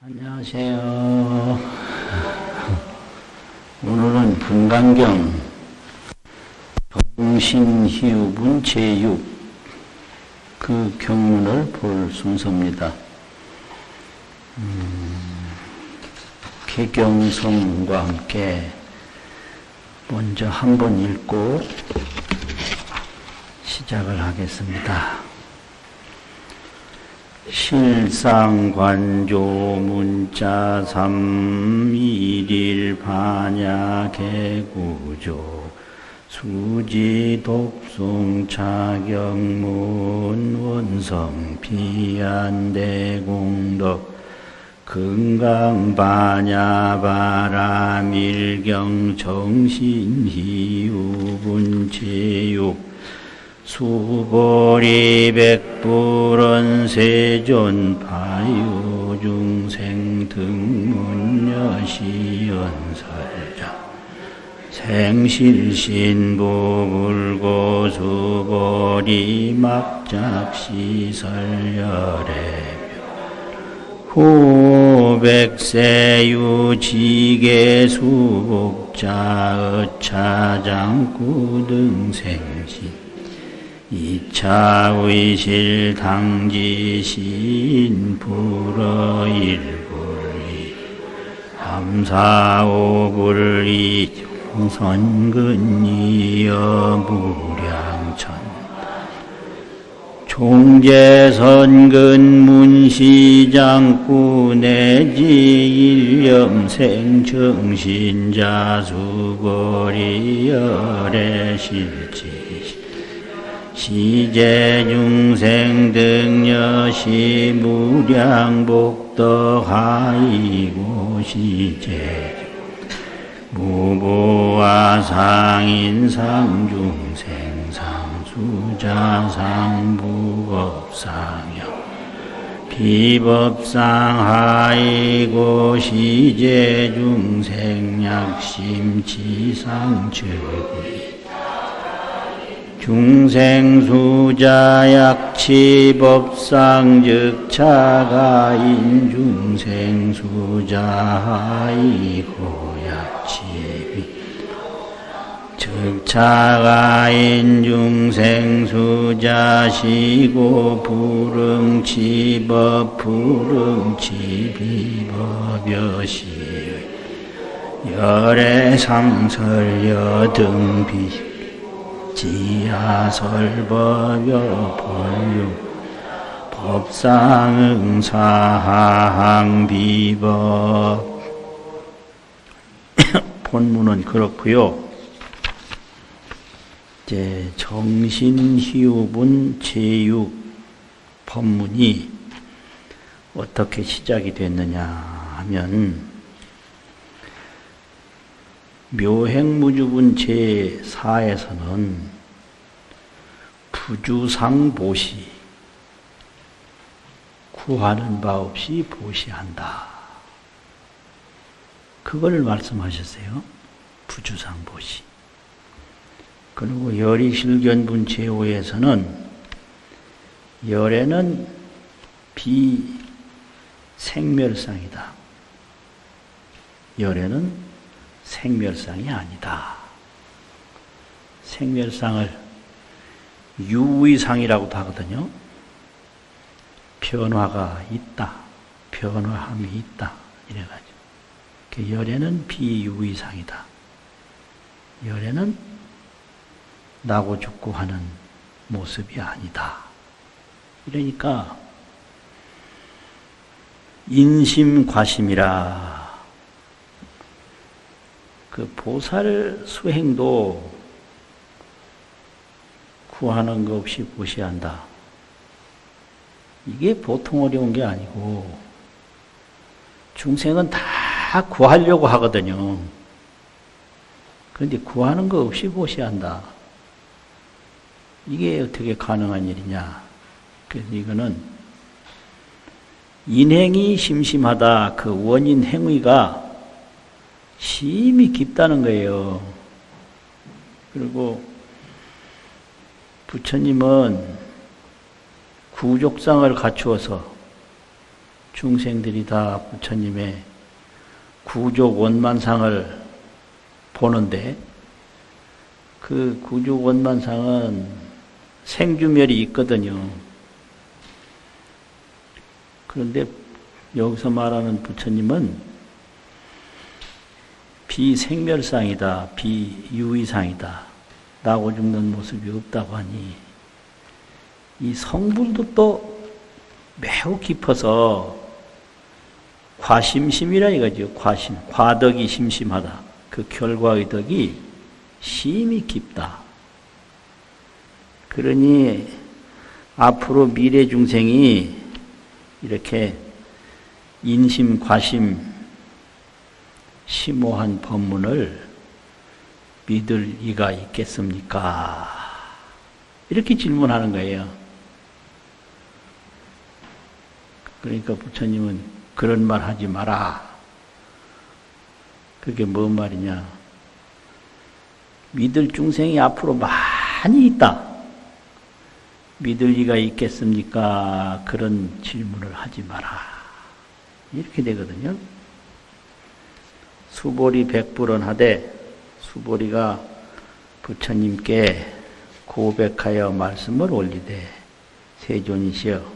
안녕하세요. 오늘은 분간경 정신희우분 제6 그 경문을 볼 순서입니다. 개경성과 함께 먼저 한번 읽고 시작을 하겠습니다. 실상관조 문자 삼일일 반야개구조 수지 독송 차경문 원성 비안대공덕 금강반야바라밀경 정신희우분체육 수보리 백불원 세존 파유중생 등문여시연설자 생실신부불고 수보리 막작시설열애묘 후백세유지계 수복자 의차장구 등생신 이차의실 당지신 불어일불이 삼사오불이 정선근이여 무량천 종제선근 문시장구 내지 일념생 정신자수거리 열애실지 시제중생 등여시 무량복덕하이고 시제 무보와 상인상중생 상수자상 무법상여 비법상하이고 시제중생 약심치상철구이 중생수자약치법상 즉차가인 중생수자하이고 약치비 즉차가인 중생수자시고 불응치법 불응치비법여시의 열애상설여등비 지하설법여 본류 법상응사항비법 본문은 그렇고요. 이제 정신희우분 제6 법문이 어떻게 시작이 됐느냐 하면 묘행무주분 제4에서는 부주상보시 구하는 바 없이 보시한다. 그걸 말씀하셨어요. 부주상보시. 그리고 열이실견분 제5에서는 열애는 비생멸상이다. 열애는 생멸상이 아니다. 생멸상을 유의상이라고도 하거든요. 변화가 있다. 변화함이 있다. 이래가지고. 열애는 비유의상이다. 열애는 나고 죽고 하는 모습이 아니다. 이러니까 인심과심이라 그 보살 수행도 구하는 것 없이 보시한다. 이게 보통 어려운 게 아니고 중생은 다 구하려고 하거든요. 그런데 구하는 것 없이 보시한다. 이게 어떻게 가능한 일이냐. 그래서 이거는 인행이 심심하다. 그 원인 행위가 심히 깊다는 거예요. 그리고 부처님은 구족상을 갖추어서 중생들이 다 부처님의 구족 원만상을 보는데 그 구족 원만상은 생주멸이 있거든요. 그런데 여기서 말하는 부처님은 비생멸상이다, 비유의상이다, 나고 죽는 모습이 없다고 하니 이 성불도 또 매우 깊어서 과심심이라 이거죠. 과심, 과덕이 심심하다. 그 결과의 덕이 심히 깊다. 그러니 앞으로 미래 중생이 이렇게 인심, 과심, 심오한 법문을 믿을 이가 있겠습니까? 이렇게 질문하는 거예요. 그러니까 부처님은 그런 말 하지 마라. 그게 뭔 말이냐? 믿을 중생이 앞으로 많이 있다. 믿을 이가 있겠습니까? 그런 질문을 하지 마라. 이렇게 되거든요. 수보리 백불언하되 수보리가 부처님께 고백하여 말씀을 올리되 세존이시여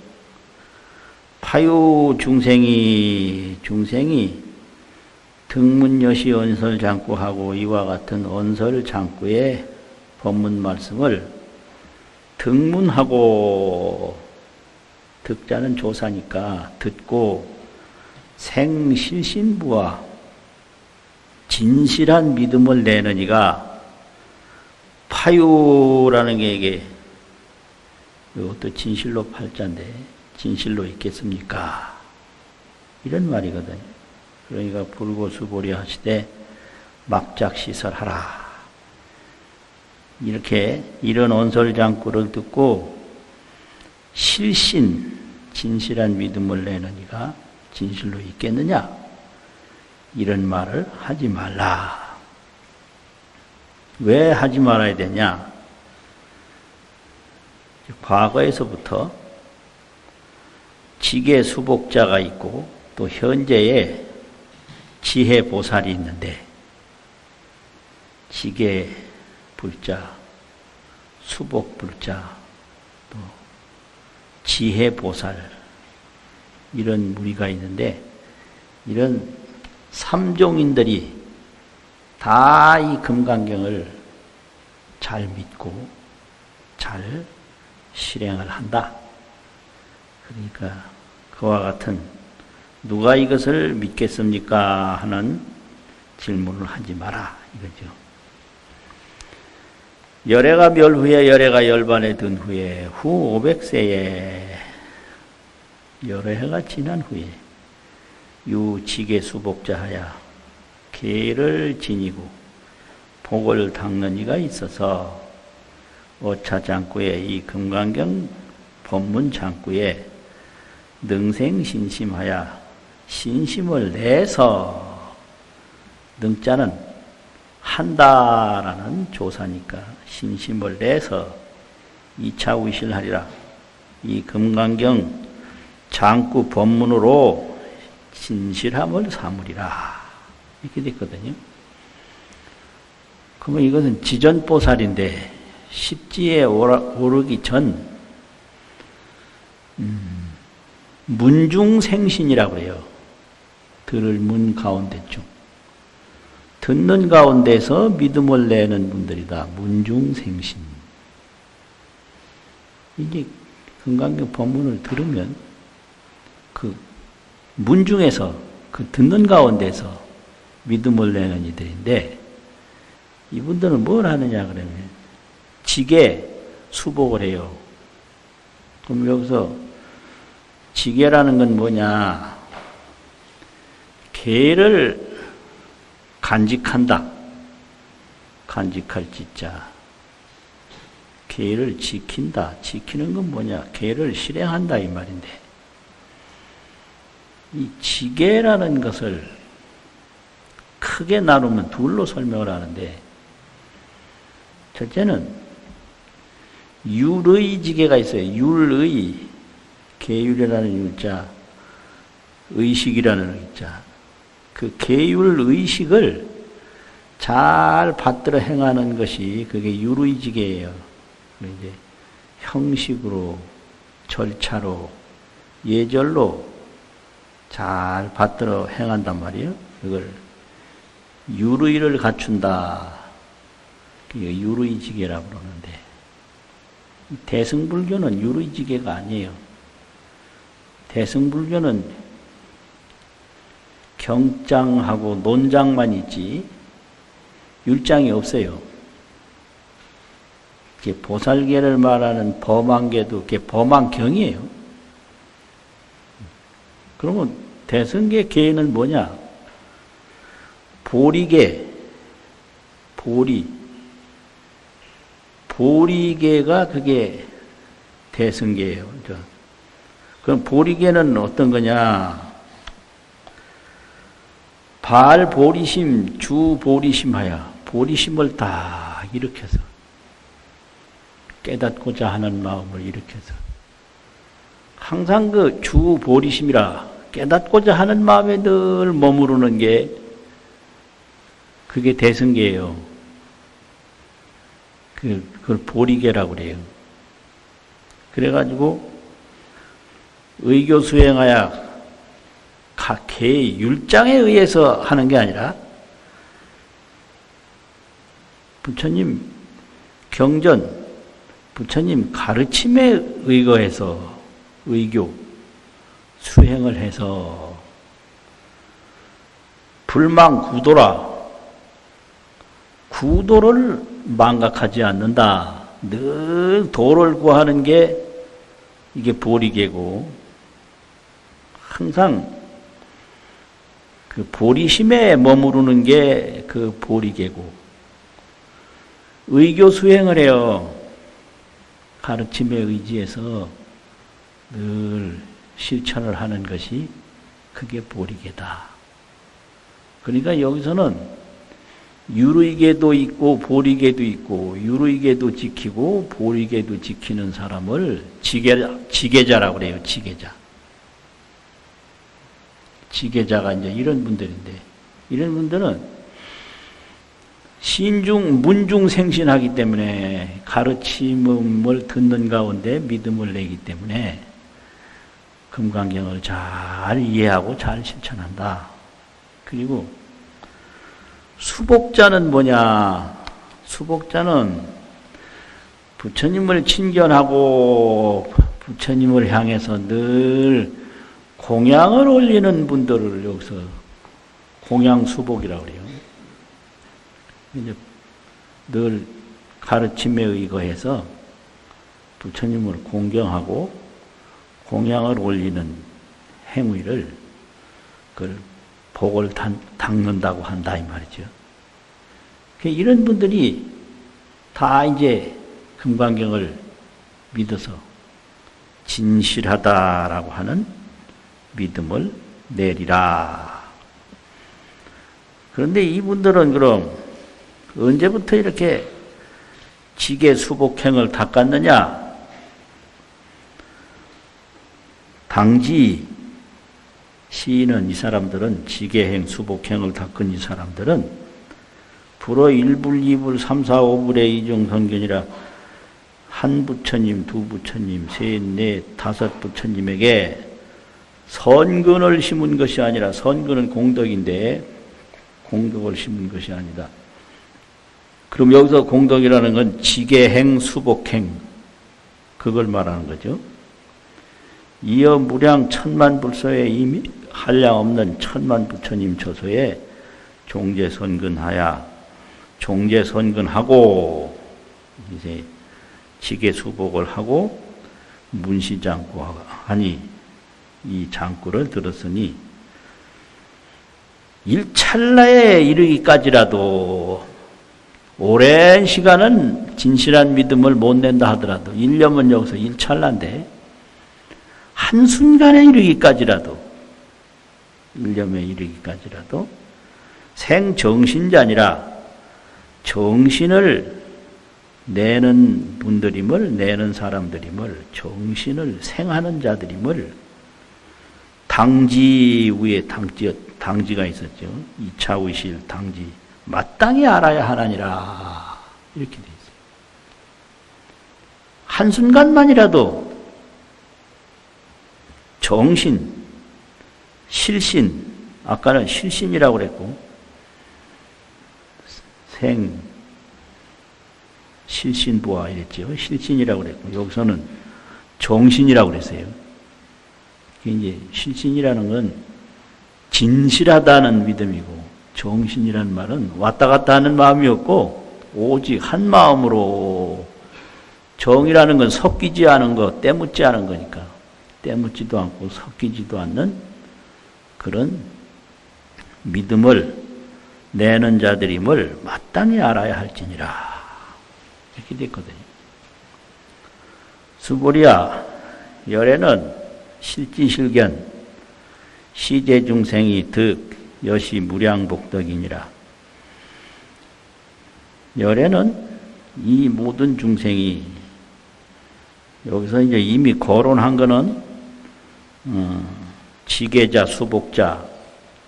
파유 중생이 등문여시 언설장구하고 이와 같은 언설장구의 법문 말씀을 등문하고 득자는 조사니까 듣고 생실신부와 진실한 믿음을 내는 이가 파유라는 게 이게 이것도 진실로 팔자인데 진실로 있겠습니까? 이런 말이거든요. 그러니까 불고수보리 하시되 막작시설하라. 이렇게 이런 언설장구를 듣고 실신, 진실한 믿음을 내는 이가 진실로 있겠느냐? 이런 말을 하지 말라. 왜 하지 말아야 되냐? 과거에서부터 지계 수복자가 있고 또 현재에 지혜 보살이 있는데 지계 불자, 수복 불자, 또 지혜 보살 이런 무리가 있는데 이런 삼종인들이 다 이 금강경을 잘 믿고 잘 실행을 한다. 그러니까 그와 같은 누가 이것을 믿겠습니까? 하는 질문을 하지 마라. 이거죠. 열애가 멸 후에 열애가 열반에 든 후에 후 500세에 여러 해가 지난 후에 유지계 수복자하야 계를 지니고 복을 닦는 이가 있어서 오차장구에 이 금강경 법문장구에 능생신심하야 신심을 내서 능자는 한다라는 조사니까 신심을 내서 2차 위실하리라. 이 금강경 장구 법문으로 진실함을 삼으리라. 이렇게 됐거든요. 그러면 이것은 지전보살인데 십지에 오르기 전 문중생신이라고 해요. 들을 문 가운데쯤. 듣는 가운데서 믿음을 내는 분들이다. 문중생신. 이게 금강경 법문을 들으면 그 문중에서 그 듣는 가운데서 믿음을 내는 이들인데 이분들은 뭘 하느냐 그러면 지계 수복을 해요. 그럼 여기서 지계라는 건 뭐냐? 계를 간직한다. 간직할 지자. 계를 지킨다. 지키는 건 뭐냐? 계를 실행한다 이 말인데 이 지계라는 것을 크게 나누면 둘로 설명을 하는데 첫째는 율의 지계가 있어요. 율의 계율이라는 율자 의식이라는 의자. 그 계율 의식을 잘 받들어 행하는 것이 그게 유의지계예요. 이제 형식으로, 절차로, 예절로 잘 받들어 행한단 말이에요. 그걸 유의를 갖춘다. 그게 유의지계라고 그러는데, 대승불교는 유의지계가 아니에요. 대승불교는 경장하고 논장만 있지 율장이 없어요. 보살계를 말하는 범안계도 범안경이에요. 그러면 대승계 계는 뭐냐? 보리계, 보리계가 그게 대승계예요. 그럼 보리계는 어떤 거냐? 발보리심, 주보리심하야. 보리심을 다 일으켜서 깨닫고자 하는 마음을 일으켜서 항상 그 주보리심이라 깨닫고자 하는 마음에 늘 머무르는 게 그게 대승계예요. 그걸 보리계라고 그래요. 그래가지고 의교 수행하야 각 개의 율장에 의해서 하는 게 아니라 부처님 경전, 부처님 가르침에 의거해서 의교 수행을 해서 불망구도라, 구도를 망각하지 않는다. 늘 도를 구하는 게 이게 보리계고, 항상 그 보리심에 머무르는 게 그 보리계고, 의교 수행을 해요. 가르침에 의지해서 늘 실천을 하는 것이 그게 보리계다. 그러니까 여기서는 유의계도 있고 보리계도 있고, 유의계도 지키고 보리계도 지키는 사람을 지계자라고 그래요. 지계자. 지계자가 이제 이런 분들인데, 이런 분들은 문중생신하기 때문에 가르침을 듣는 가운데 믿음을 내기 때문에 금강경을 잘 이해하고 잘 실천한다. 그리고 수복자는 뭐냐? 수복자는 부처님을 친견하고 부처님을 향해서 늘 공양을 올리는 분들을 여기서 공양수복이라고 그래요. 이제 늘 가르침에 의거해서 부처님을 공경하고 공양을 올리는 행위를 그걸 복을 닦는다고 한다 이 말이죠. 이런 분들이 다 이제 금강경을 믿어서 진실하다라고 하는 믿음을 내리라. 그런데 이분들은 그럼 언제부터 이렇게 지계 수복행을 닦았느냐? 당지 시인은 이 사람들은 지계행 수복행을 닦은 이 사람들은 불어 1불, 2불, 3, 4, 5불의 이종성견이라 한 부처님, 두 부처님, 셋, 넷, 다섯 부처님에게 선근을 심은 것이 아니라, 선근은 공덕인데 공덕을 심은 것이 아니다. 그럼 여기서 공덕이라는 건 지계행, 수복행, 그걸 말하는 거죠. 이어 무량 천만 불소에 이미 한량없는 천만 부처님 처소에 종제선근하야, 종제선근하고 이제 지계수복을 하고 문시장구하니 이 장구를 들었으니 일찰나에 이르기까지라도 오랜 시간은 진실한 믿음을 못 낸다 하더라도, 일념은 여기서 일찰나인데 한순간에 이르기까지라도, 일념에 이르기까지라도 생정신자니라 정신을 내는 분들임을, 내는 사람들임을, 정신을 생하는 자들임을 당지 위에 당지가 있었죠. 2차 의실 당지. 마땅히 알아야 하나니라. 이렇게 돼 있어요. 한순간만이라도 정신, 실신, 아까는 실신이라고 그랬고, 실신부하 이랬죠. 실신이라고 그랬고, 여기서는 정신이라고 그랬어요. 이제 실신이라는 건 진실하다는 믿음이고, 정신이라는 말은 왔다 갔다 하는 마음이었고, 오직 한 마음으로, 정이라는 건 섞이지 않은 거, 때묻지 않은 거니까, 때묻지도 않고 섞이지도 않는 그런 믿음을 내는 자들임을 마땅히 알아야 할지니라. 이렇게 됐거든요. 수보리야, 열에는 실지실견, 시제중생이 득, 여시 무량복덕이니라. 열에는 이 모든 중생이, 여기서 이제 이미 거론한 거는, 지계자, 수복자,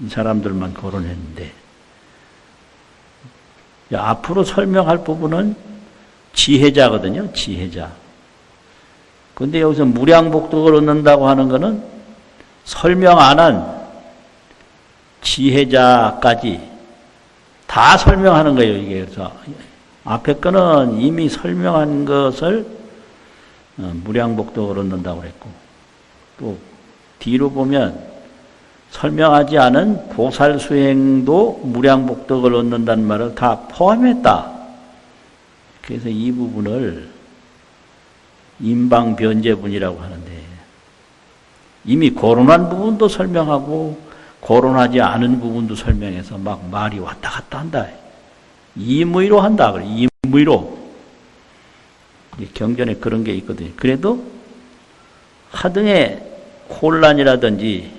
이 사람들만 거론했는데, 앞으로 설명할 부분은 지혜자거든요, 지혜자. 근데 여기서 무량복덕을 얻는다고 하는 거는 설명 안 한 지혜자까지 다 설명하는 거예요, 이게. 그래서 앞에 거는 이미 설명한 것을 무량복덕을 얻는다고 그랬고, 또 뒤로 보면 설명하지 않은 보살수행도 무량복덕을 얻는다는 말을 다 포함했다. 그래서 이 부분을 임방변제분이라고 하는데, 이미 거론한 부분도 설명하고 거론하지 않은 부분도 설명해서 막 말이 왔다 갔다 한다. 이무의로 한다. 그래. 이무의로. 경전에 그런 게 있거든요. 그래도 하등의 혼란이라든지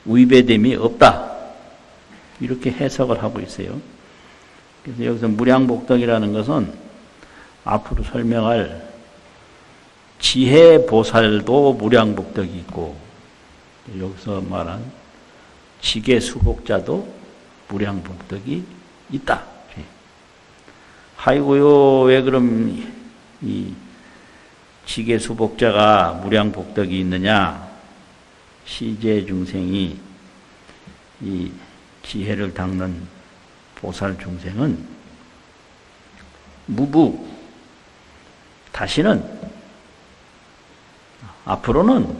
위배됨이 없다. 이렇게 해석을 하고 있어요. 그래서 여기서 무량복덕이라는 것은 앞으로 설명할 지혜보살도 무량복덕이 있고, 여기서 말한 지계수복자도 무량복덕이 있다. 아이고요, 왜 그럼 이 지계수복자가 무량복덕이 있느냐? 시제중생이, 이 지혜를 닦는 보살중생은 무부, 다시는 앞으로는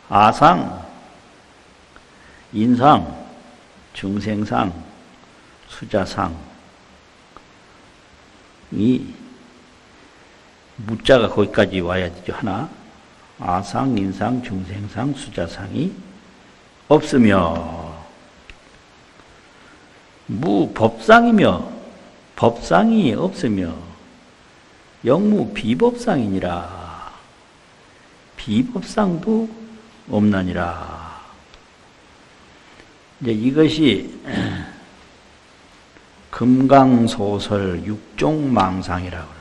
아상, 인상, 중생상, 수자상, 이 무자가 거기까지 와야 되죠. 하나, 아상, 인상, 중생상, 수자상이 없으며, 무법상이며 법상이 없으며 영무 비법상이니라. 비법상도 없나니라. 이제 이것이 금강소설 육종망상이라고 하는데,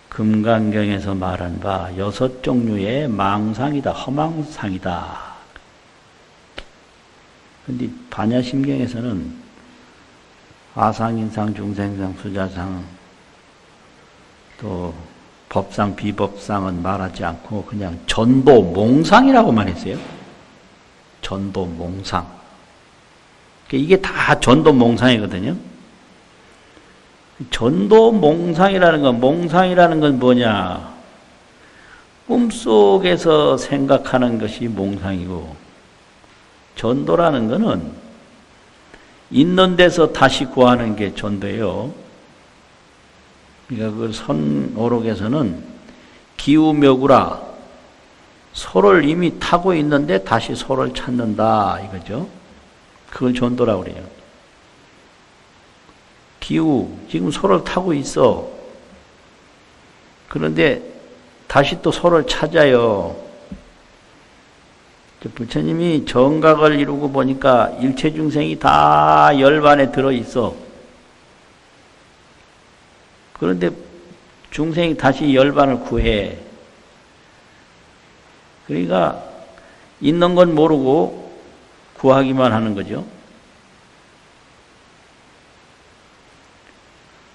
금강경에서 말한 바 6종류의 망상이다, 허망상이다. 근데 반야심경에서는 아상인상, 중생상, 수자상, 또 법상, 비법상은 말하지 않고 그냥 전도 몽상이라고만 했어요. 전도 몽상. 이게 다 전도 몽상이거든요. 전도 몽상이라는 건, 몽상이라는 건 뭐냐? 꿈속에서 생각하는 것이 몽상이고, 전도라는 것은 있는 데서 다시 구하는 게 전도예요. 그러니까 그 선오록에서는 기우묘구라, 소를 이미 타고 있는데 다시 소를 찾는다 이거죠. 그걸 전도라고 그래요. 기우, 지금 소를 타고 있어. 그런데 다시 또 소를 찾아요. 부처님이 정각을 이루고 보니까 일체 중생이 다 열반에 들어있어. 그런데 중생이 다시 열반을 구해. 그러니까 있는 건 모르고 구하기만 하는 거죠.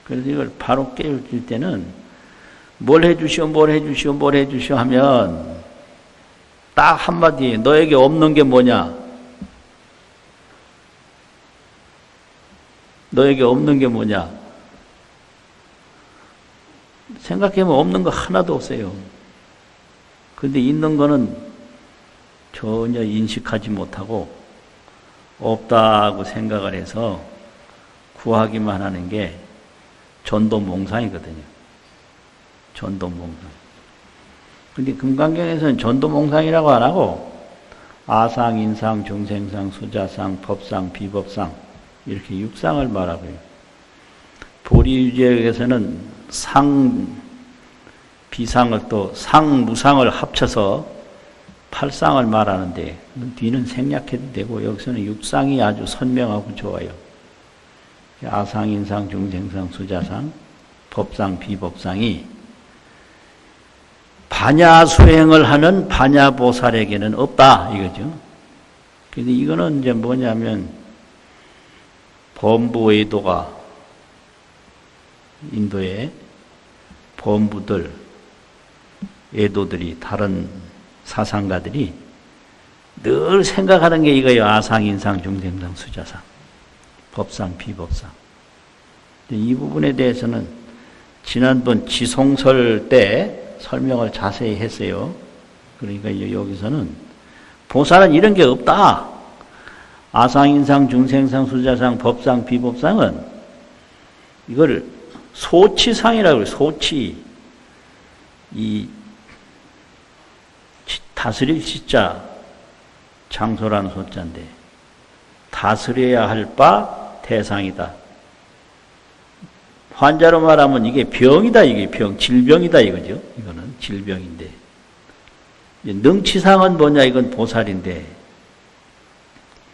그래서 이걸 바로 깨우칠 때는 뭘 해주시오, 뭘 해주시오, 뭘 해주시오 하면 딱 한마디, 너에게 없는 게 뭐냐? 너에게 없는 게 뭐냐? 생각해보면 없는 거 하나도 없어요. 근데 있는 거는 전혀 인식하지 못하고 없다고 생각을 해서 구하기만 하는 게 전도몽상이거든요. 전도몽상. 근데 금강경에서는 전도몽상이라고 안 하고 아상, 인상, 중생상, 수자상, 법상, 비법상 이렇게 육상을 말하고요. 보리유제에서는 상, 비상을 또 상, 무상을 합쳐서 팔상을 말하는데 뒤는 생략해도 되고 여기서는 육상이 아주 선명하고 좋아요. 아상, 인상, 중생상, 수자상, 법상, 비법상이 반야 수행을 하는 반야보살에게는 없다 이거죠. 근데 이거는 이제 뭐냐면 범부외도가 인도의 범부들, 외도들이 다른 사상가들이 늘 생각하는 게 이거예요. 아상, 인상, 중생상, 수자상, 법상, 비법상. 이 부분에 대해서는 지난번 지송설 때 설명을 자세히 했어요. 그러니까 여기서는 보살은 이런 게 없다. 아상, 인상, 중생상, 수자상, 법상, 비법상은 이걸 소치상이라고 해요. 소치. 이 다스릴 시자 장소라는 소자인데 다스려야 할 바 대상이다. 환자로 말하면 이게 병이다. 이게 병, 질병이다 이거죠. 이거는 질병인데 능치상은 뭐냐? 이건 보살인데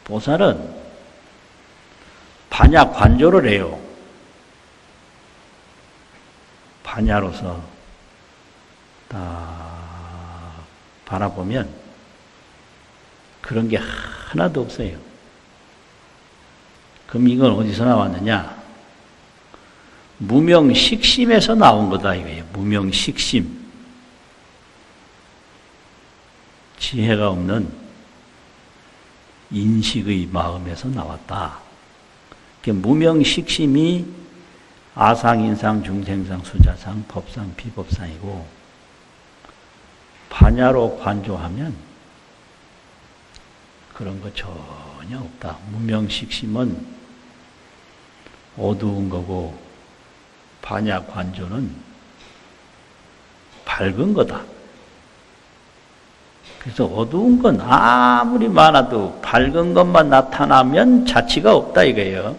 보살은 반야 관조를 해요. 반야로서 딱 바라보면 그런 게 하나도 없어요. 그럼 이건 어디서 나왔느냐? 무명식심에서 나온 거다 이거예요. 무명식심. 지혜가 없는 인식의 마음에서 나왔다. 무명식심이 아상, 인상, 중생상, 수자상, 법상, 비법상이고 반야로 관조하면 그런 거 전혀 없다. 무명식심은 어두운 거고 반야 관조는 밝은 거다. 그래서 어두운 건 아무리 많아도 밝은 것만 나타나면 자취가 없다 이거예요.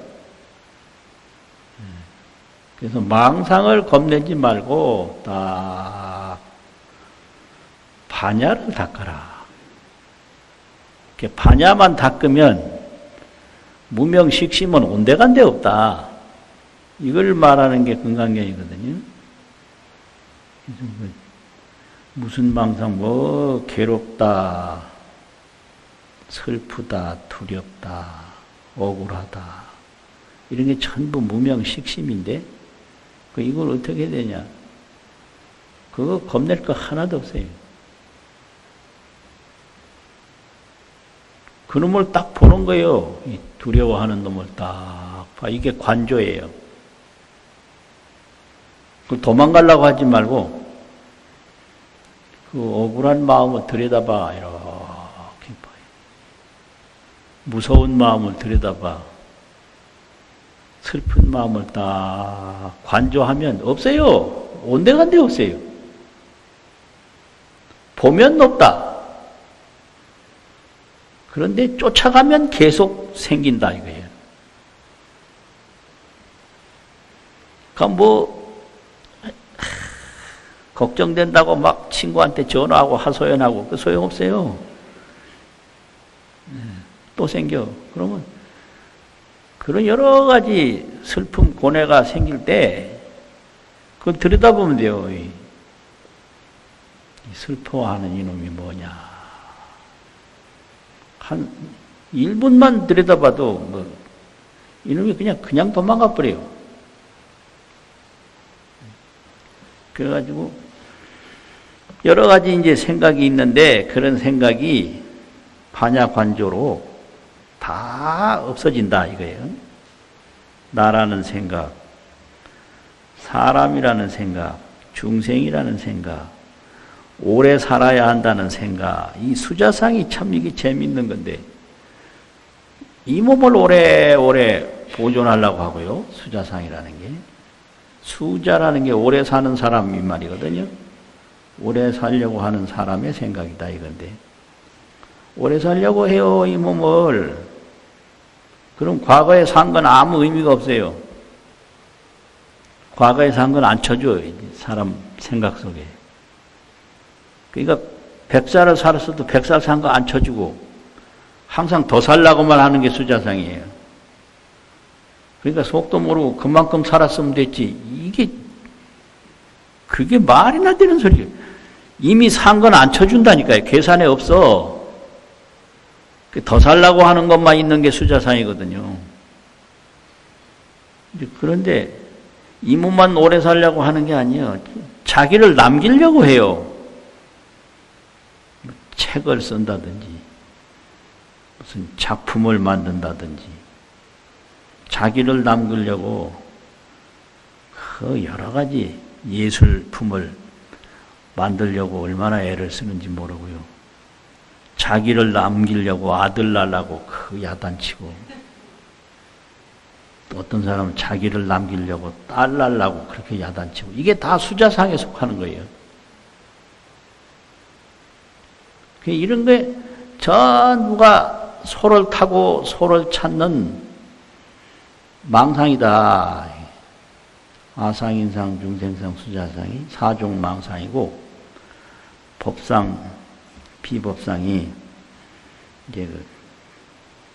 그래서 망상을 겁내지 말고 딱 반야를 닦아라. 이렇게 반야만 닦으면 무명식심은 온데간데 없다. 이걸 말하는 게 금강경이거든요. 무슨 망상, 뭐 괴롭다, 슬프다, 두렵다, 억울하다 이런 게 전부 무명식심인데 이걸 어떻게 해야 되냐? 그거 겁낼 거 하나도 없어요. 그 놈을 딱 보는 거예요. 이 두려워하는 놈을 딱 봐. 이게 관조예요. 그 도망가려고 하지 말고 그 억울한 마음을 들여다봐. 이렇게 봐요. 무서운 마음을 들여다봐. 슬픈 마음을 딱 관조하면 없어요. 온데간데 없어요. 보면 높다. 그런데 쫓아가면 계속 생긴다 이거예요. 그러니까 뭐 걱정된다고 막 친구한테 전화하고 하소연하고 그 소용없어요. 또 생겨. 그러면 그런 여러 가지 슬픔, 고뇌가 생길 때 그걸 들여다보면 돼요. 슬퍼하는 이놈이 뭐냐. 한 1분만 들여다봐도 뭐 이놈이 그냥 도망가 버려요. 그래가지고 여러 가지 이제 생각이 있는데 그런 생각이 반야관조로 다 없어진다 이거예요. 나라는 생각, 사람이라는 생각, 중생이라는 생각, 오래 살아야 한다는 생각, 이 수자상이 참 이게 재밌는 건데 이 몸을 오래오래 보존하려고 하고요. 수자상이라는 게. 수자라는 게 오래 사는 사람이 말이거든요. 오래 살려고 하는 사람의 생각이다 이건데 오래 살려고 해요 이 몸을. 그럼 과거에 산 건 아무 의미가 없어요. 과거에 산 건 안 쳐줘 사람 생각 속에. 그러니까 100살을 살았어도 100살 산 거 안 쳐주고 항상 더 살라고만 하는 게 수자상이에요. 그러니까 속도 모르고 그만큼 살았으면 됐지. 그게 말이나 되는 소리예요. 이미 산 건 안 쳐준다니까요. 계산에 없어. 더 살라고 하는 것만 있는 게 수자상이거든요. 그런데 이 몸만 오래 살려고 하는 게 아니에요. 자기를 남기려고 해요. 책을 쓴다든지 무슨 작품을 만든다든지 자기를 남기려고 그 여러 가지 예술품을 만들려고 얼마나 애를 쓰는지 모르고요. 자기를 남기려고 아들 낳으려고 그 야단치고 또 어떤 사람은 자기를 남기려고 딸 낳으려고 그렇게 야단치고 이게 다 수자상에 속하는 거예요. 이런 게 전부가 소를 타고 소를 찾는 망상이다. 아상인상, 중생상, 수자상이 사종 망상이고 법상, 비법상이 이제 그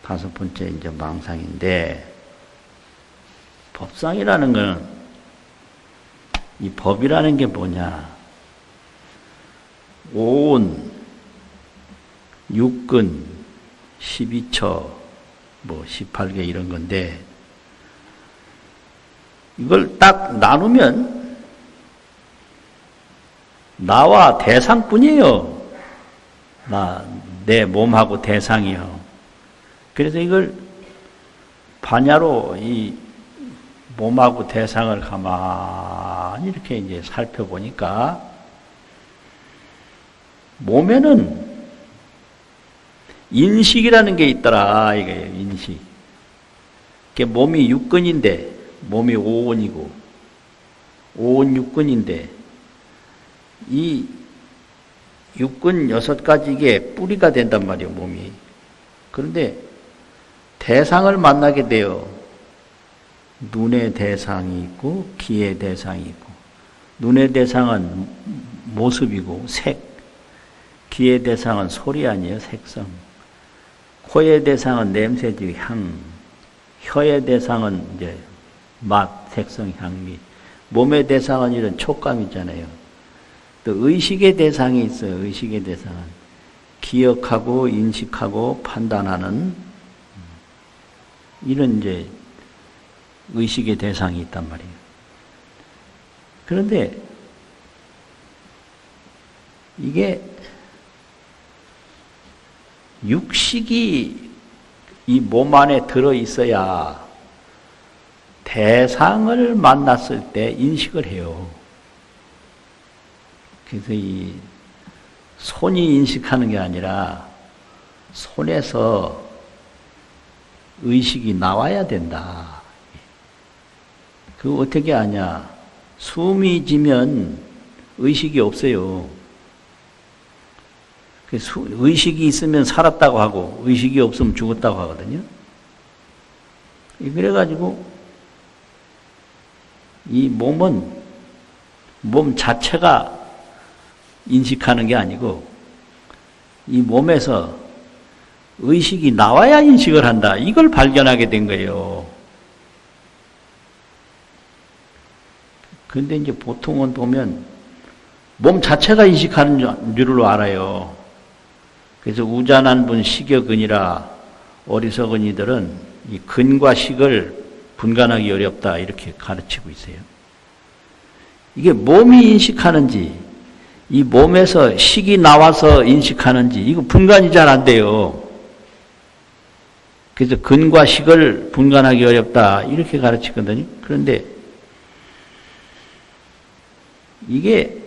5번째 이제 망상인데 법상이라는 거는 이 법이라는 게 뭐냐? 오온, 육근, 12처, 뭐 18개 이런 건데 이걸 딱 나누면 나와 대상뿐이에요. 내 몸하고 대상이요. 그래서 이걸 반야로 이 몸하고 대상을 가만히 이렇게 이제 살펴보니까 몸에는 인식이라는 게 있더라 이거예요. 인식. 이게 몸이 육근인데 몸이 오온이고 오온 육근인데 이 육근 6가지게 뿌리가 된단 말이에요. 몸이. 그런데 대상을 만나게 돼요. 눈의 대상이 있고 귀의 대상이 있고 눈의 대상은 모습이고 색, 귀의 대상은 소리 아니에요. 색성. 코의 대상은 냄새지 향, 혀의 대상은 이제 맛, 색성, 향미, 몸의 대상은 이런 촉감이잖아요. 또 의식의 대상이 있어요. 의식의 대상은 기억하고 인식하고 판단하는 이런 이제 의식의 대상이 있단 말이에요. 그런데 이게 육식이 이 몸 안에 들어 있어야 대상을 만났을 때 인식을 해요. 그래서 이 손이 인식하는 게 아니라 손에서 의식이 나와야 된다. 그거 어떻게 아냐? 숨이 지면 의식이 없어요. 의식이 있으면 살았다고 하고 의식이 없으면 죽었다고 하거든요. 그래가지고 이 몸은 몸 자체가 인식하는 게 아니고 이 몸에서 의식이 나와야 인식을 한다. 이걸 발견하게 된 거예요. 그런데 이제 보통은 보면 몸 자체가 인식하는 줄로 알아요. 그래서 우자난분 식여근이라 어리석은 이들은 이 근과 식을 분간하기 어렵다 이렇게 가르치고 있어요. 이게 몸이 인식하는지 이 몸에서 식이 나와서 인식하는지 이거 분간이 잘 안 돼요. 그래서 근과 식을 분간하기 어렵다 이렇게 가르치거든요. 그런데 이게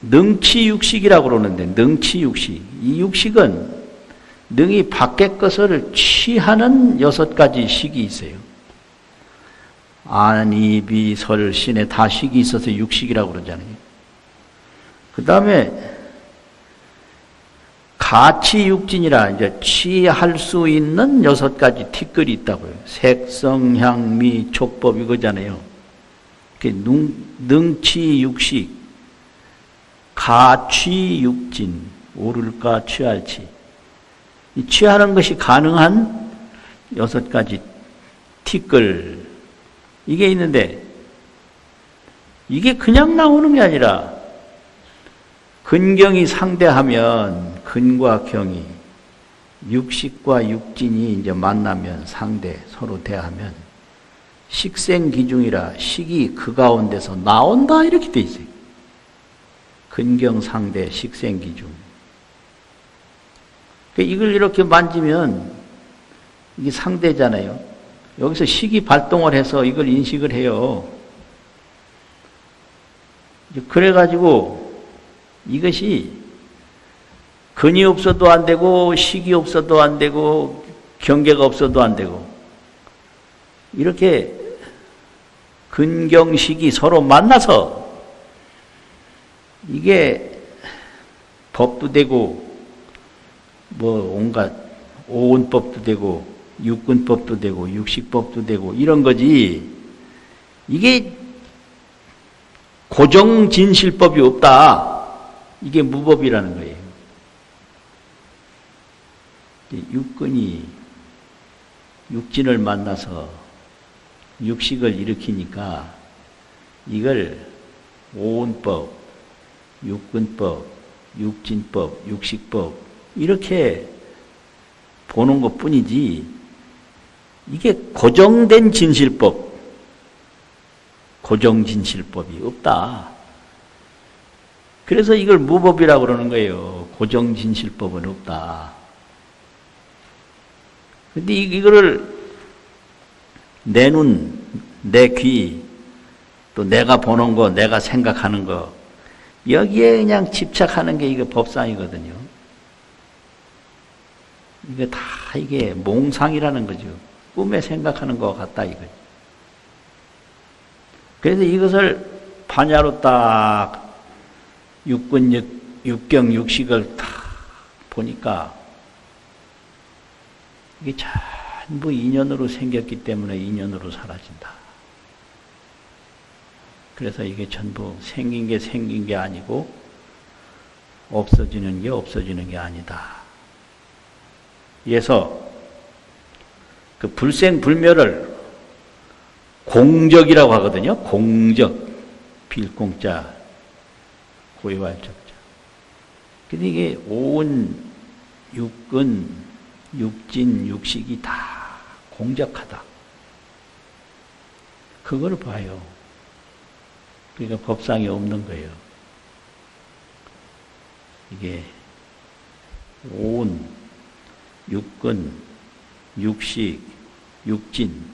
능치육식이라고 그러는데 능치육식 이 육식은 능이 밖의 것을 취하는 6가지 식이 있어요. 안, 이, 비, 설, 신에 다 식이 있어서 육식이라고 그러잖아요. 그 다음에 가치육진이라 이제 취할 수 있는 6가지 티끌이 있다고요. 색성, 향, 미, 촉법 이거잖아요. 능치육식, 가취육진, 오를까 취할지. 이 취하는 것이 가능한 6가지 티끌 이게 있는데 이게 그냥 나오는 게 아니라 근경이 상대하면 근과 경이 육식과 육진이 이제 만나면 상대 서로 대하면 식생기중이라 식이 그 가운데서 나온다 이렇게 돼 있어요. 근경 상대 식생기중. 이걸 이렇게 만지면 이게 상대잖아요. 여기서 식이 발동을 해서 이걸 인식을 해요. 그래가지고 이것이 근이 없어도 안 되고 식이 없어도 안 되고 경계가 없어도 안 되고 이렇게 근경식이 서로 만나서 이게 법도 되고 뭐 온갖 오온법도 되고 육근법도 되고 육식법도 되고 이런 거지 이게 고정진실법이 없다. 이게 무법이라는 거예요. 육근이 육진을 만나서 육식을 일으키니까 이걸 오온법, 육근법, 육진법, 육식법 이렇게 보는 것 뿐이지 이게 고정된 진실법, 고정진실법이 없다. 그래서 이걸 무법이라고 그러는 거예요. 고정진실법은 없다. 근데 이거를 내 눈, 내 귀, 또 내가 보는 거, 내가 생각하는 거, 여기에 그냥 집착하는 게 이게 법상이거든요. 이게 다 이게 몽상이라는 거죠. 꿈에 생각하는 것 같다 이거죠. 그래서 이것을 반야로 딱 육근, 육경, 육식을 다 보니까 이게 전부 인연으로 생겼기 때문에 인연으로 사라진다. 그래서 이게 전부 생긴 게 아니고 없어지는 게 아니다. 그래서 그 불생불멸을 공적이라고 하거든요. 공적, 빌공자, 고유할적자. 근데 이게 온, 육근, 육진, 육식이 다 공적하다. 그걸 봐요. 그러니까 법상이 없는 거예요. 이게 온, 육근, 육식, 육진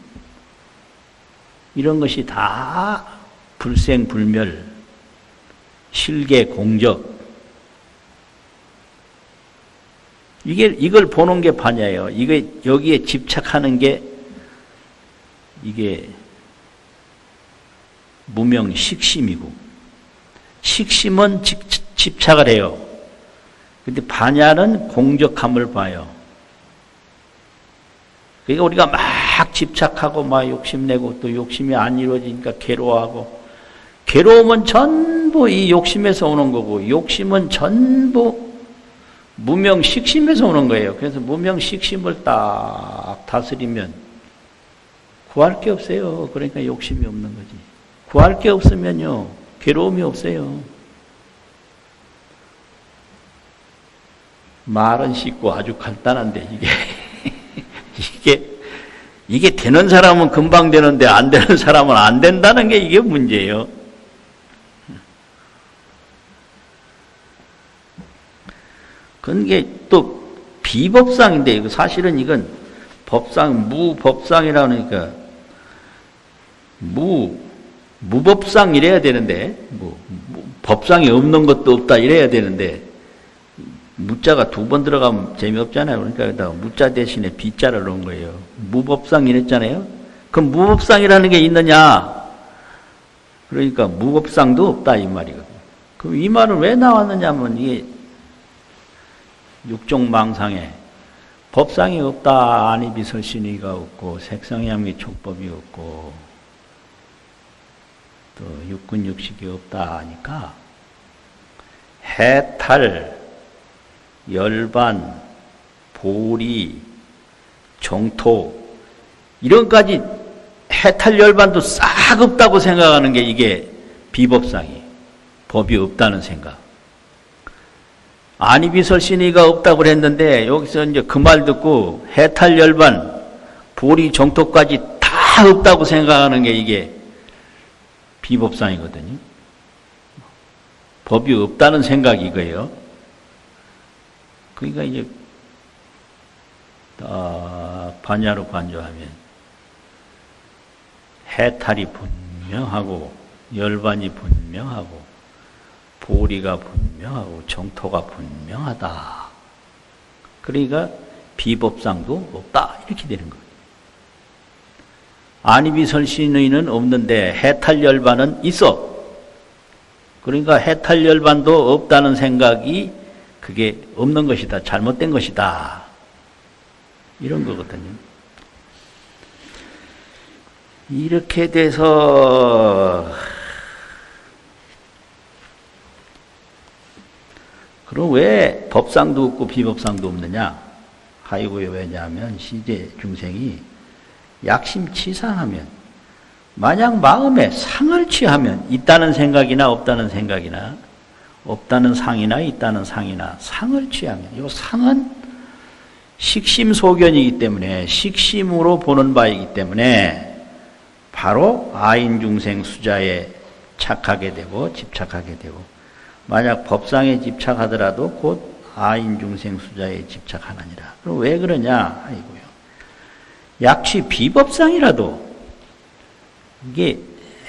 이런 것이 다 불생불멸, 실계 공적 이걸 보는 게 반야예요. 이게 여기에 집착하는 게 이게 무명 식심이고 식심은 집착을 해요. 근데 반야는 공적함을 봐요. 그러니까 우리가 막 집착하고 막 욕심내고 또 욕심이 안 이루어지니까 괴로워하고 괴로움은 전부 이 욕심에서 오는 거고 욕심은 전부 무명식심에서 오는 거예요. 그래서 무명식심을 딱 다스리면 구할 게 없어요. 그러니까 욕심이 없는 거지. 구할 게 없으면요 괴로움이 없어요. 말은 쉽고 아주 간단한데 이게 되는 사람은 금방 되는데 안 되는 사람은 안 된다는 게 이게 문제예요. 그게 또 비법상인데 사실은 이건 법상 무법상이라니까 무법상 이래야 되는데 법상이 없는 것도 없다 이래야 되는데 무자가 두 번 들어가면 재미없잖아요. 그러니까 여기다가 무자 대신에 비자를 넣은 거예요. 무법상 이랬잖아요. 그럼 무법상이라는 게 있느냐? 그러니까 무법상도 없다 이 말이거든요. 그럼 이 말은 왜 나왔느냐면 이게 육종망상에 법상이 없다. 안이비설신의가 없고 색상향미 촉법이 없고 또 육근육식이 없다 하니까 해탈, 열반, 보리, 정토 이런 까지 해탈 열반도 싹 없다고 생각하는 게 이게 비법상이 법이 없다는 생각. 안이비설신의가 없다고 그랬는데 여기서 이제 그 말 듣고 해탈 열반, 보리, 정토까지 다 없다고 생각하는 게 이게 비법상이거든요. 법이 없다는 생각이 이거예요. 그러니까 이제 반야로 관조하면 해탈이 분명하고 열반이 분명하고 보리가 분명하고 정토가 분명하다. 그러니까 비법상도 없다. 이렇게 되는 거예요. 안이비설신의는 없는데 해탈열반은 있어. 그러니까 해탈열반도 없다는 생각이 그게 없는 것이다. 잘못된 것이다. 이런 거거든요. 이렇게 돼서 그럼 왜 법상도 없고 비법상도 없느냐? 하이고요. 왜냐하면 시제 중생이 약심치상하면 만약 마음에 상을 취하면 있다는 생각이나 없다는 생각이나 없다는 상이나 있다는 상이나 상을 취하면 이 상은 식심소견이기 때문에 식심으로 보는 바이기 때문에 바로 아인중생 수자에 착하게 되고 집착하게 되고 만약 법상에 집착하더라도 곧 아인중생 수자에 집착하느니라. 그럼 왜 그러냐? 아이고요. 약취 비법상이라도 이게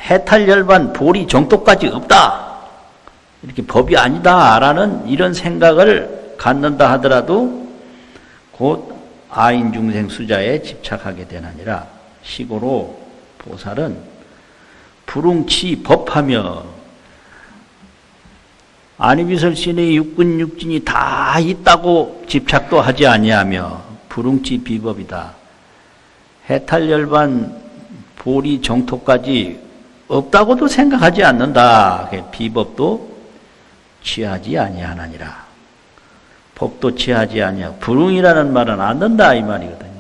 해탈열반 보리 정토까지 없다. 이렇게 법이 아니다라는 이런 생각을 갖는다 하더라도 곧 아인중생 수자에 집착하게 되느니라. 시고로 보살은 불웅치 법하며 안이비설신의 육근육진이 다 있다고 집착도 하지 아니하며 불웅치 비법이다. 해탈열반 보리 정토까지 없다고도 생각하지 않는다. 비법도 취하지 아니하느니라. 법도 취하지 아니하고 불웅이라는 말은 안 된다 이 말이거든요.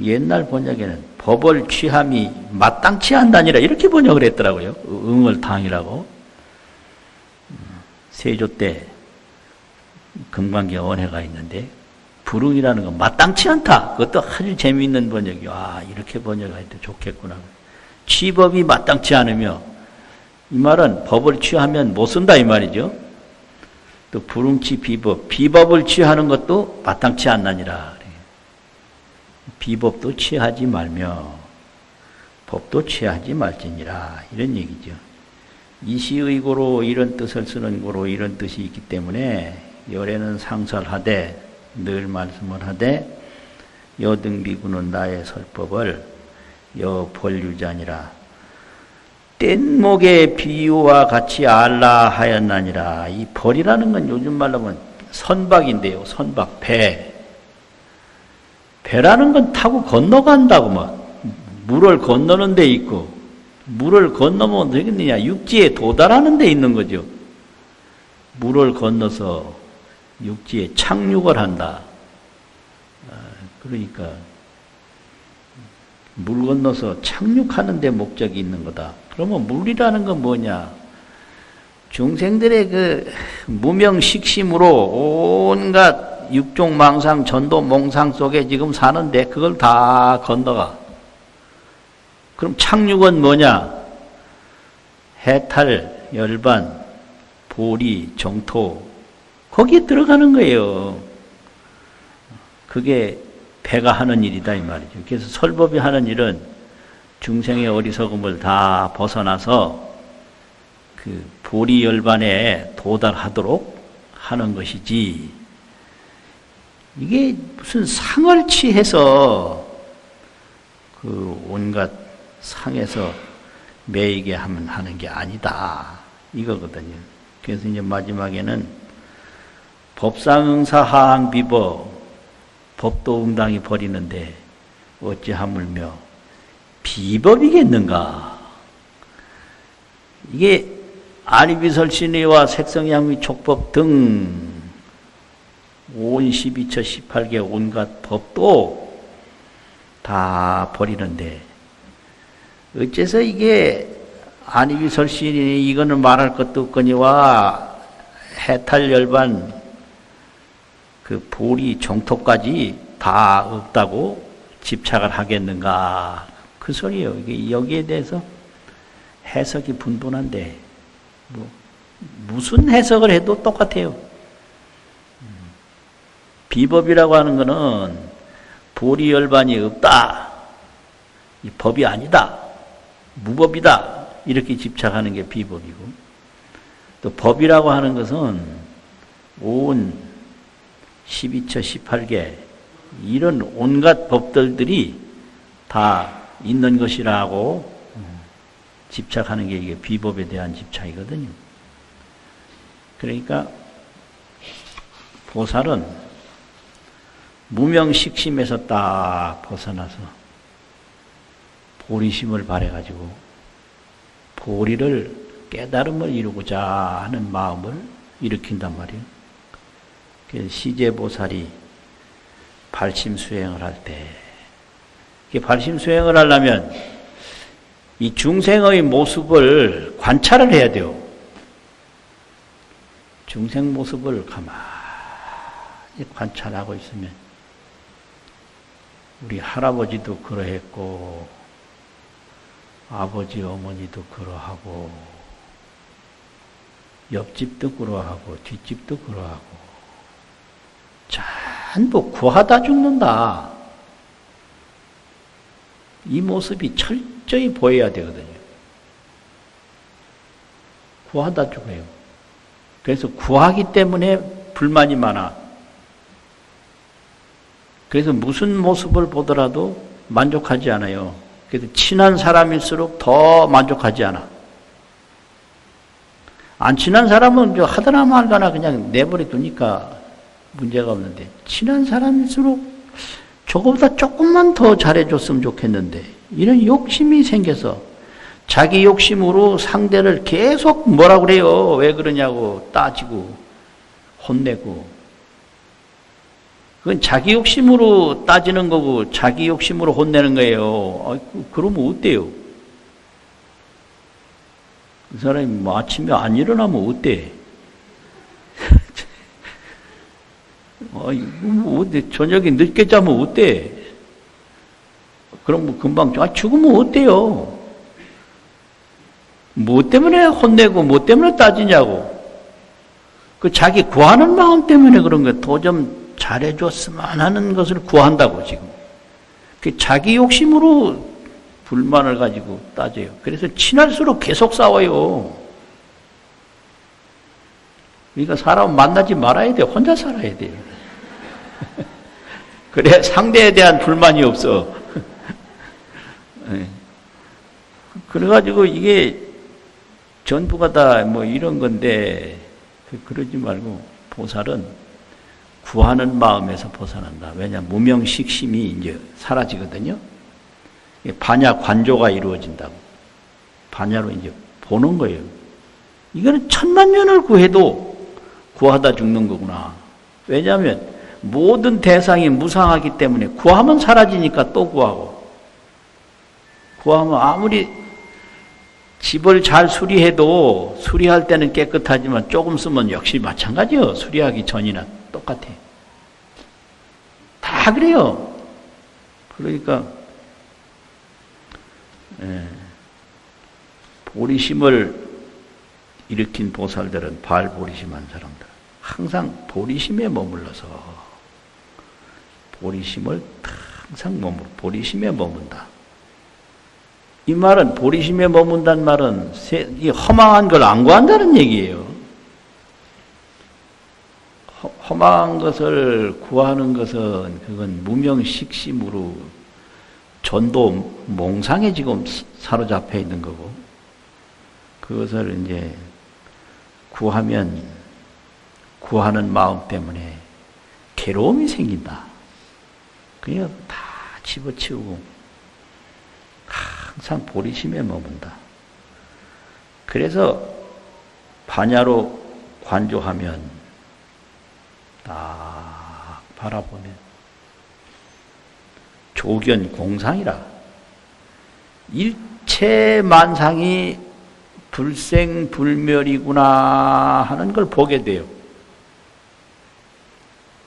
옛날 번역에는 법을 취함이 마땅치 않다니라 이렇게 번역을 했더라고요. 응월탕이라고. 세조 때 금강경 원해가 있는데 불응이라는 건 마땅치 않다. 그것도 아주 재미있는 번역이요. 아, 이렇게 번역할 때 좋겠구나. 취법이 마땅치 않으며 이 말은 법을 취하면 못 쓴다 이 말이죠. 또 불응치 비법, 비법을 취하는 것도 마땅치 않나니라. 비법도 취하지 말며 법도 취하지 말지니라. 이런 얘기죠. 이시의고로 이런 뜻을 쓰는 고로 이런 뜻이 있기 때문에 열에는 상설하되 늘 말씀을 하되 여등비구는 나의 설법을 여벌유자니라. 뗏목의 비유와 같이 알라 하였나니라. 이 벌이라는 건 요즘 말로 하면 선박인데요. 선박, 배. 배라는 건 타고 건너간다고 뭐 물을 건너는 데 있고 물을 건너면 되겠느냐. 육지에 도달하는 데 있는 거죠. 물을 건너서 육지에 착륙을 한다. 그러니까 물 건너서 착륙하는 데 목적이 있는 거다. 그러면 물이라는 건 뭐냐? 중생들의 그 무명식심으로 온갖 육종망상, 전도몽상 속에 지금 사는데 그걸 다 건너가. 그럼 착육은 뭐냐? 해탈, 열반, 보리, 정토 거기에 들어가는 거예요. 그게 배가 하는 일이다 이 말이죠. 그래서 설법이 하는 일은 중생의 어리석음을 다 벗어나서 그 보리 열반에 도달하도록 하는 것이지, 이게 무슨 상을 취해서 그 온갖 상에서 매이게 하는 게 아니다 이거거든요. 그래서 이제 마지막에는 법상응사 하항 비법, 법도 응당히 버리는데 어찌 하물며 비법이겠는가. 이게 아리비설신의와 색성양미 촉법 등 온 12처 18개 온갖 법도 다 버리는데 어째서 이게 아리비설신이 이거는 말할 것도 없거니와 해탈열반 그 보리 정토까지 다 없다고 집착을 하겠는가 그 소리예요. 이게 여기에 대해서 해석이 분분한데 뭐 무슨 해석을 해도 똑같아요. 비법이라고 하는 것은 보리 열반이 없다, 이 법이 아니다, 무법이다 이렇게 집착하는 게 비법이고, 또 법이라고 하는 것은 온 12처 18개 이런 온갖 법들이 다 있는 것이라고 집착하는 게 이게 비법에 대한 집착이거든요. 그러니까 보살은 무명식심에서 딱 벗어나서 보리심을 발해가지고 보리를 깨달음을 이루고자 하는 마음을 일으킨단 말이에요. 그래서 시제보살이 발심수행을 할 때, 발심수행을 하려면 이 중생의 모습을 관찰을 해야 돼요. 중생 모습을 가만히 관찰하고 있으면, 우리 할아버지도 그러했고 아버지 어머니도 그러하고 옆집도 그러하고 뒷집도 그러하고 전부 구하다 죽는다. 이 모습이 철저히 보여야 되거든요. 구하다 죽어요. 그래서 구하기 때문에 불만이 많아. 그래서 무슨 모습을 보더라도 만족하지 않아요. 그래서 친한 사람일수록 더 만족하지 않아. 안 친한 사람은 하더나 말거나 그냥 내버려 두니까 문제가 없는데, 친한 사람일수록 저거보다 조금만 더 잘해줬으면 좋겠는데 이런 욕심이 생겨서 자기 욕심으로 상대를 계속 뭐라 그래요, 왜 그러냐고 따지고 혼내고, 그건 자기 욕심으로 따지는 거고 자기 욕심으로 혼내는 거예요. 그러면 어때요? 그 사람이 뭐 아침에 안 일어나면 어때? 뭐 어때? 저녁에 늦게 자면 어때? 그럼 뭐 금방 죽으면 어때요? 뭐 때문에 혼내고 뭐 때문에 따지냐고. 그 자기 구하는 마음 때문에 그런 거예요. 더 좀 잘해줬으면 하는 것을 구한다고 지금. 그 자기 욕심으로 불만을 가지고 따져요. 그래서 친할수록 계속 싸워요. 그러니까 사람 만나지 말아야 돼. 혼자 살아야 돼요. 그래 상대에 대한 불만이 없어. 그래가지고 이게 전부가 다 뭐 이런 건데, 그러지 말고 보살은 구하는 마음에서 벗어난다. 왜냐하면 무명식심이 이제 사라지거든요. 반야 관조가 이루어진다고. 반야로 이제 보는 거예요. 이거는 천만 년을 구해도 구하다 죽는 거구나. 왜냐하면 모든 대상이 무상하기 때문에 구하면 사라지니까 또 구하고, 구하면 아무리 집을 잘 수리해도 수리할 때는 깨끗하지만 조금 쓰면 역시 마찬가지요. 수리하기 전이나 똑같아. 다 그래요. 그러니까 보리심을 일으킨 보살들은 발보리심한 사람들 항상 보리심에 머물러서 보리심을 항상 보리심에 머문다. 이 말은 보리심에 머문다는 말은 이 허망한 걸 안 구한다는 얘기예요. 허망한 것을 구하는 것은 그건 무명식심으로 전도 몽상에 지금 사로잡혀 있는 거고 그것을 이제 구하면 구하는 마음 때문에 괴로움이 생긴다. 그냥 다 집어치우고 항상 보리심에 머문다. 그래서 반야로 관조하면 딱 바라보면 조견 공상이라 일체 만상이 불생불멸이구나 하는 걸 보게 돼요.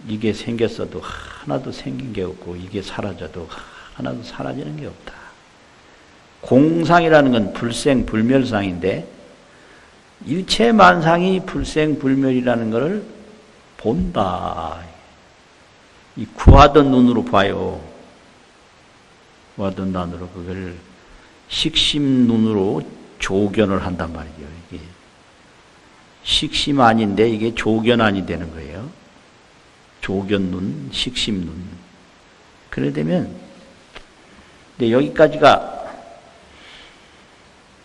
이게 생겼어도 하나도 생긴 게 없고 이게 사라져도 하나도 사라지는 게 없다. 공상이라는 건 불생불멸상인데 일체 만상이 불생불멸이라는 것을 본다. 이 구하던 눈으로 봐요. 구하던 눈으로 그걸 식심 눈으로 조견을 한단 말이죠. 이게 식심 아닌데 이게 조견안이 되는 거예요. 조견눈, 식심눈. 그래 되면 근데 여기까지가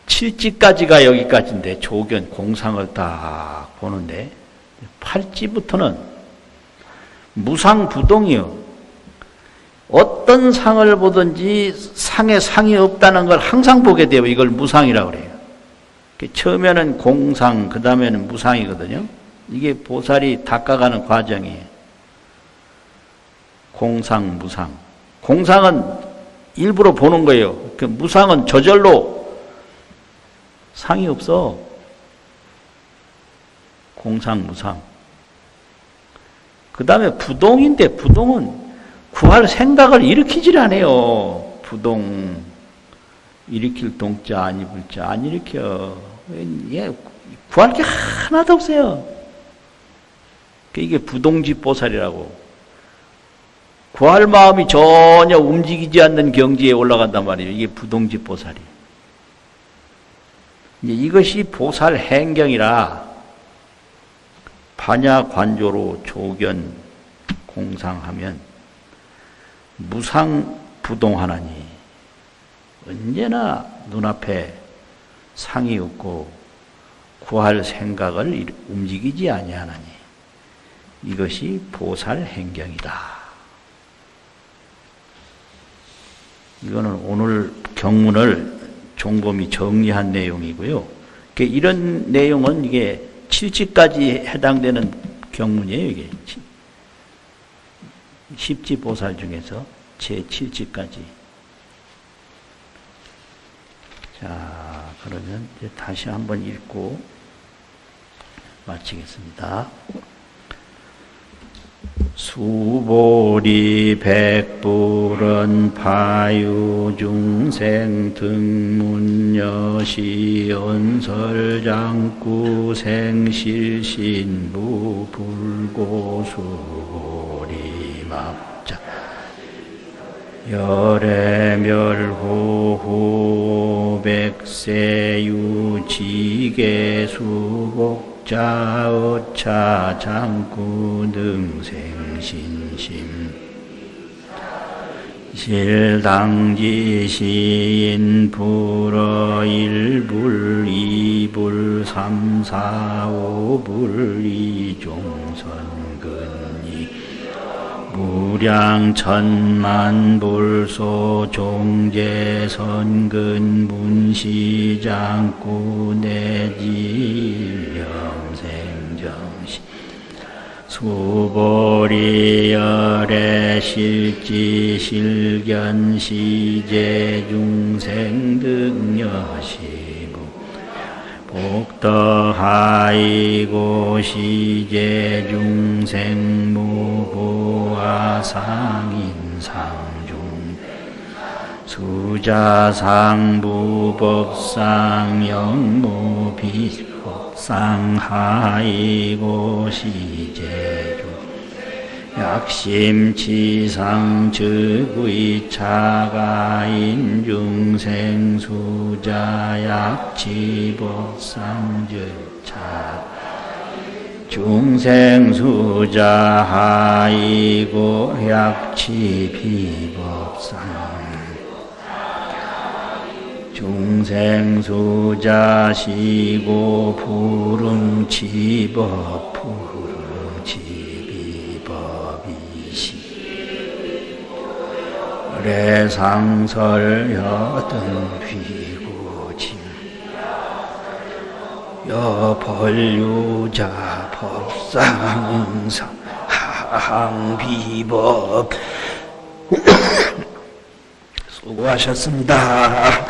7지까지가 여기까지인데 조견 공상을 딱 보는데 8지부터는 무상부동이요. 어떤 상을 보든지 상에 상이 없다는 걸 항상 보게 돼요. 이걸 무상이라고 그래요. 처음에는 공상, 그 다음에는 무상이거든요. 이게 보살이 닦아가는 과정이에요. 공상, 무상. 공상은 일부러 보는 거예요. 그 무상은 저절로 상이 없어. 공상, 무상. 그 다음에 부동인데 부동은 구할 생각을 일으키질 않아요. 부동 일으킬 동자 안 입을 자 안 일으켜. 구할 게 하나도 없어요. 이게 부동지보살이라고. 구할 마음이 전혀 움직이지 않는 경지에 올라간단 말이에요. 이게 부동지보살이. 이것이 보살 행경이라 반야관조로 조견 공상하면 무상부동하나니 언제나 눈앞에 상이 없고 구할 생각을 움직이지 아니하나니 이것이 보살 행경이다. 이거는 오늘 경문을 종범이 정리한 내용이고요. 이런 내용은 이게 7지까지 해당되는 경문이에요. 이게 10지 보살 중에서 제7지까지. 자, 그러면 이제 다시 한번 읽고 마치겠습니다. 수보리 백불은 파유중생 등문여시 연설장구 생실신부 불고수보리 막자 열애멸호호 백세유 지계수복 자어차 장구 등생신심 실당지시인 불어 일불 이불 삼사오불 이종선근이 무량천만불소 종제선근 문시장구 내지명생정시 수보리열애 실지 실견 시제 중생 등여시부 어떠하이고 시제 중생 무고와 상인상중 수자상 부법상 영무 비법상 하이고 시제중 약심치상 즉의 차가인 중생 수자 약치법상 즉차 중생 수자 하이고 약치 비법상 중생 수자 시고 부릉치법 래상설 여등 비구짐 여벌유자 법상상 항비법 수고하셨습니다.